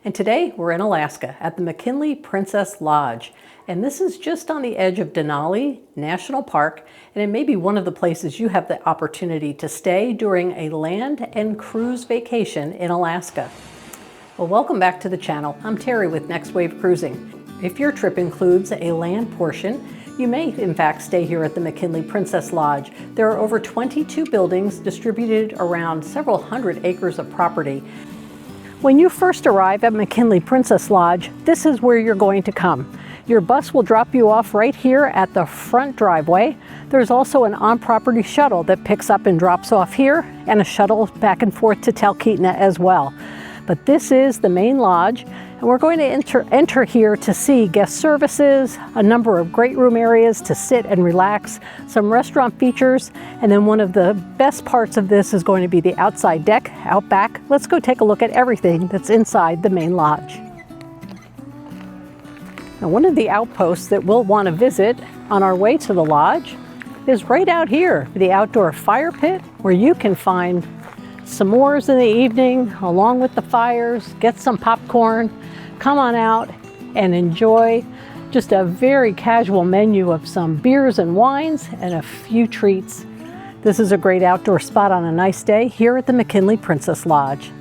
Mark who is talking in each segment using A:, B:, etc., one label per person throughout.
A: And today we're in Alaska at the McKinley Princess Lodge. And this is just on the edge of Denali National Park, and it may be one of the places you have the opportunity to stay during a land and cruise vacation in Alaska. Well, welcome back to the channel. I'm Terry with Next Wave Cruising. If your trip includes a land portion, you may in fact stay here at the McKinley Princess Lodge. There are over 22 buildings distributed around several hundred acres of property. When you first arrive at McKinley Princess Lodge, this is where you're going to come. Your bus will drop you off right here at the front driveway. There's also an on-property shuttle that picks up and drops off here, and a shuttle back and forth to Talkeetna as well. But this is the main lodge, and we're going to enter here to see guest services, a number of great room areas to sit and relax, some restaurant features, and then one of the best parts of this is going to be the outside deck out back. Let's go take a look at everything that's inside the main lodge. Now, one of the outposts that we'll want to visit on our way to the lodge is right out here, the outdoor fire pit, where you can find s'mores in the evening along with the fires, get some popcorn, come on out and enjoy just a very casual menu of some beers and wines and a few treats. This is a great outdoor spot on a nice day here at the McKinley Princess Lodge.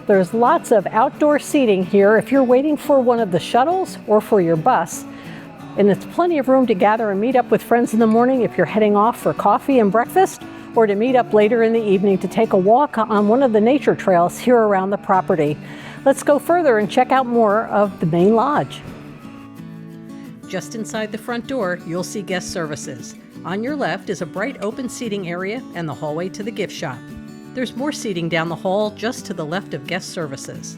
A: There's lots of outdoor seating here if you're waiting for one of the shuttles or for your bus. And it's plenty of room to gather and meet up with friends in the morning if you're heading off for coffee and breakfast, or to meet up later in the evening to take a walk on one of the nature trails here around the property. Let's go further and check out more of the main lodge. Just inside the front door, you'll see guest services. On your left is a bright open seating area and the hallway to the gift shop. There's more seating down the hall just to the left of guest services.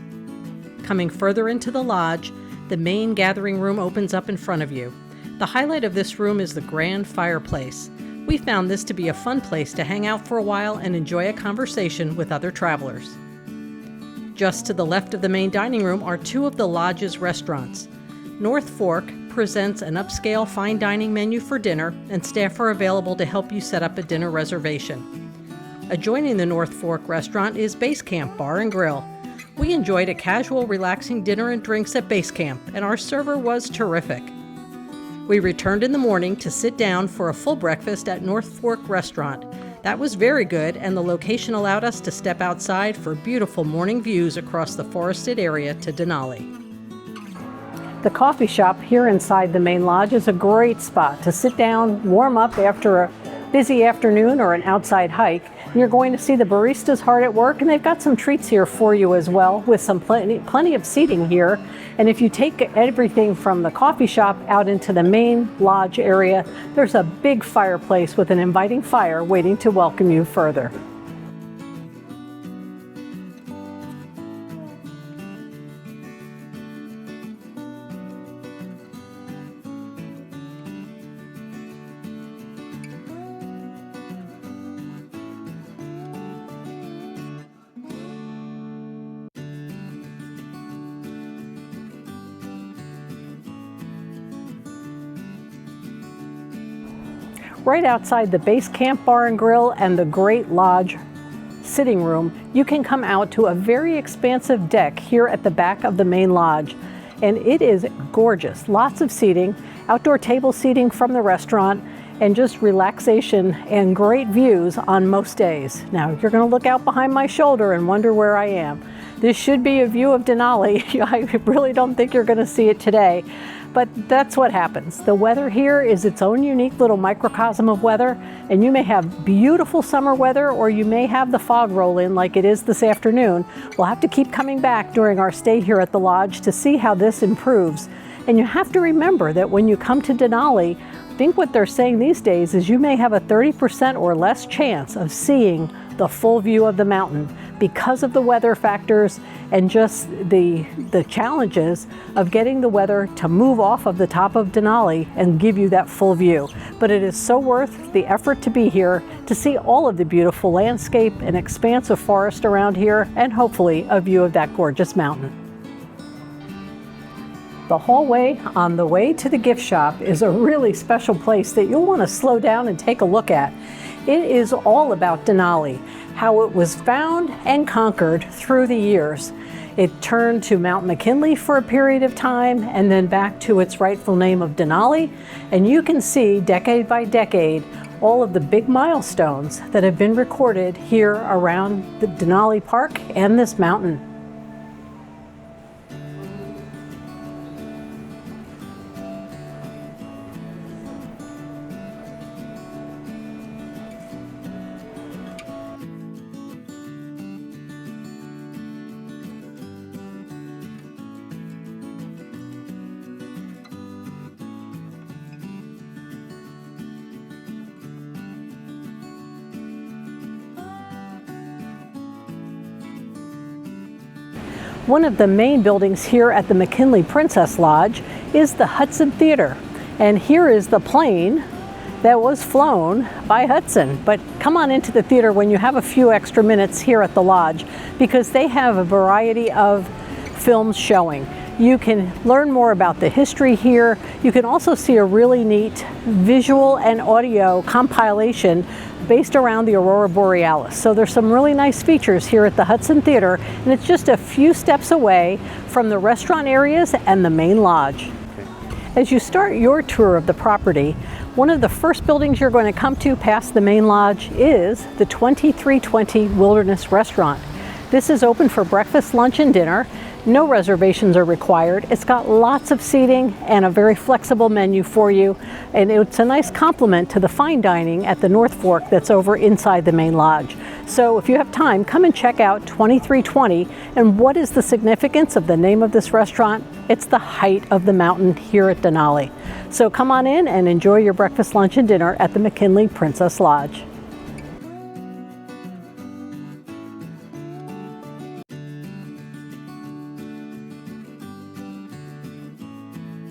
A: Coming further into the lodge, the main gathering room opens up in front of you. The highlight of this room is the grand fireplace. We found this to be a fun place to hang out for a while and enjoy a conversation with other travelers. Just to the left of the main dining room are two of the lodge's restaurants. North Fork presents an upscale fine dining menu for dinner, and staff are available to help you set up a dinner reservation. Adjoining the North Fork restaurant is Base Camp Bar and Grill. We enjoyed a casual, relaxing dinner and drinks at Base Camp, and our server was terrific. We returned in the morning to sit down for a full breakfast at North Fork Restaurant. That was very good, and the location allowed us to step outside for beautiful morning views across the forested area to Denali. The coffee shop here inside the main lodge is a great spot to sit down, warm up after a busy afternoon or an outside hike. You're going to see the baristas hard at work, and they've got some treats here for you as well, with some plenty of seating here. And if you take everything from the coffee shop out into the main lodge area, there's a big fireplace with an inviting fire waiting to welcome you further. Right outside the Base Camp Bar and Grill and the Great Lodge sitting room, you can come out to a very expansive deck here at the back of the main lodge. And it is gorgeous. Lots of seating, outdoor table seating from the restaurant, and just relaxation and great views on most days. Now, you're going to look out behind my shoulder and wonder where I am. This should be a view of Denali. I really don't think you're going to see it today. But that's what happens. The weather here is its own unique little microcosm of weather, and you may have beautiful summer weather, or you may have the fog roll in like it is this afternoon. We'll have to keep coming back during our stay here at the lodge to see how this improves. And you have to remember that when you come to Denali, I think what they're saying these days is you may have a 30% or less chance of seeing the full view of the mountain. because of the weather factors and just the challenges of getting the weather to move off of the top of Denali and give you that full view. But it is so worth the effort to be here to see all of the beautiful landscape and expanse of forest around here, and hopefully a view of that gorgeous mountain. The hallway on the way to the gift shop is a really special place that you'll want to slow down and take a look at. It is all about Denali, how it was found and conquered through the years. It turned to Mount McKinley for a period of time and then back to its rightful name of Denali. And you can see decade by decade all of the big milestones that have been recorded here around the Denali Park and this mountain. One of the main buildings here at the McKinley Princess Lodge is the Hudson Theater. And here is the plane that was flown by Hudson. But come on into the theater when you have a few extra minutes here at the lodge, because they have a variety of films showing. You can learn more about the history here. You can also see a really neat visual and audio compilation based around the Aurora Borealis. So there's some really nice features here at the Hudson Theater, and it's just a few steps away from the restaurant areas and the main lodge. As you start your tour of the property, one of the first buildings you're going to come to past the main lodge is the 2320 Wilderness Restaurant. This is open for breakfast, lunch, and dinner. No reservations are required. It's got lots of seating and a very flexible menu for you. And it's a nice complement to the fine dining at the North Fork that's over inside the main lodge. So if you have time, come and check out 2320. And what is the significance of the name of this restaurant? It's the height of the mountain here at Denali. So come on in and enjoy your breakfast, lunch, and dinner at the McKinley Princess Lodge.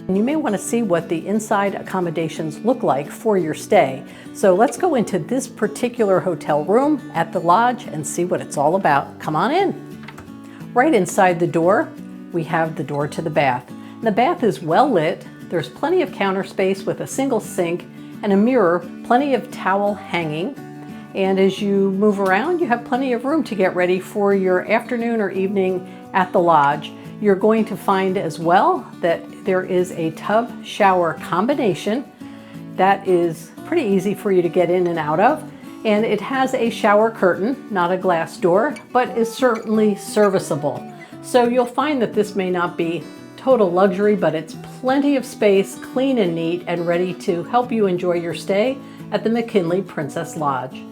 A: You may want to see what the inside accommodations look like for your stay. So let's go into this particular hotel room at the lodge and see what it's all about. Come on in. Right inside the door, we have the door to the bath. The bath is well lit. There's plenty of counter space with a single sink and a mirror, plenty of towel hanging. And as you move around, you have plenty of room to get ready for your afternoon or evening at the lodge. You're going to find as well that there is a tub shower combination that is pretty easy for you to get in and out of. And it has a shower curtain, not a glass door, but is certainly serviceable. So you'll find that this may not be total luxury, but it's plenty of space, clean and neat, and ready to help you enjoy your stay at the McKinley Princess Lodge.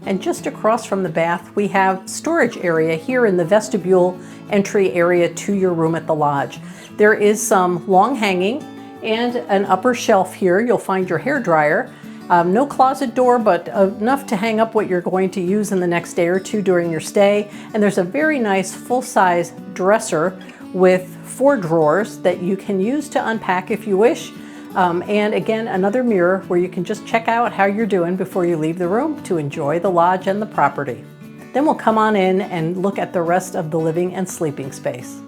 A: And just across from the bath, we have storage area here in the vestibule entry area to your room at the lodge. There is some long hanging and an upper shelf here. You'll find your hair dryer. No closet door, but enough to hang up what you're going to use in the next day or two during your stay. And there's a very nice full-size dresser with 4 drawers that you can use to unpack if you wish. And again, another mirror where you can just check out how you're doing before you leave the room to enjoy the lodge and the property. Then we'll come on in and look at the rest of the living and sleeping space.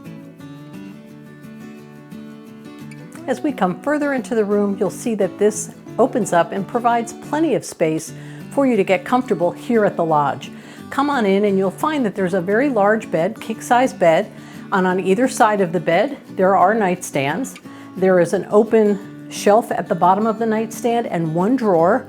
A: As we come further into the room, you'll see that this opens up and provides plenty of space for you to get comfortable here at the lodge. Come on in and you'll find that there's a very large bed, king-size bed, and on either side of the bed there are nightstands. There is an open shelf at the bottom of the nightstand and 1 drawer.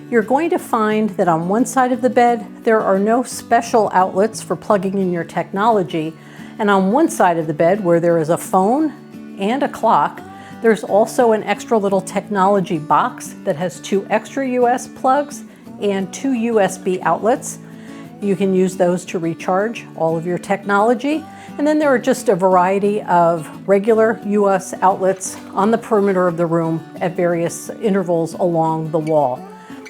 A: You're going to find that on one side of the bed there are no special outlets for plugging in your technology, and on one side of the bed where there is a phone and a clock, there's also an extra little technology box that has 2 extra US plugs and 2 USB outlets. You can use those to recharge all of your technology. And then there are just a variety of regular US outlets on the perimeter of the room at various intervals along the wall.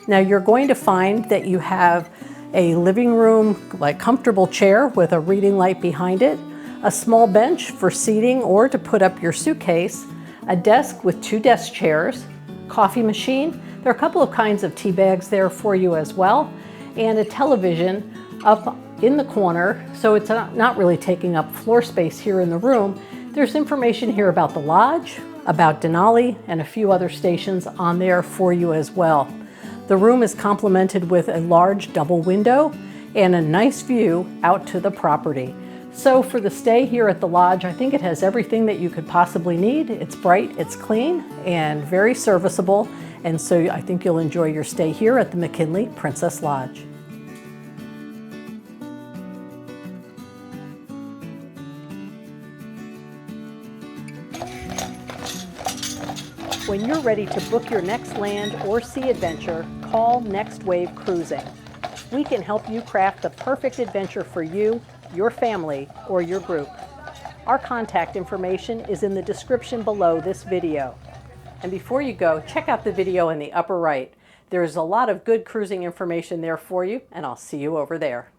A: Now you're going to find that you have a living room, like comfortable chair with a reading light behind it, a small bench for seating or to put up your suitcase, a desk with 2 desk chairs, coffee machine. There are a couple of kinds of tea bags there for you as well, and a television up in the corner, so it's not really taking up floor space here in the room. There's information here about the lodge, about Denali, and a few other stations on there for you as well. The room is complemented with a large double window and a nice view out to the property. So for the stay here at the lodge, I think it has everything that you could possibly need. It's bright, it's clean, and very serviceable, and so I think you'll enjoy your stay here at the McKinley Princess Lodge. When you're ready to book your next land or sea adventure, call Next Wave Cruising. We can help you craft the perfect adventure for you, your family, or your group. Our contact information is in the description below this video. And before you go, check out the video in the upper right. There's a lot of good cruising information there for you, and I'll see you over there.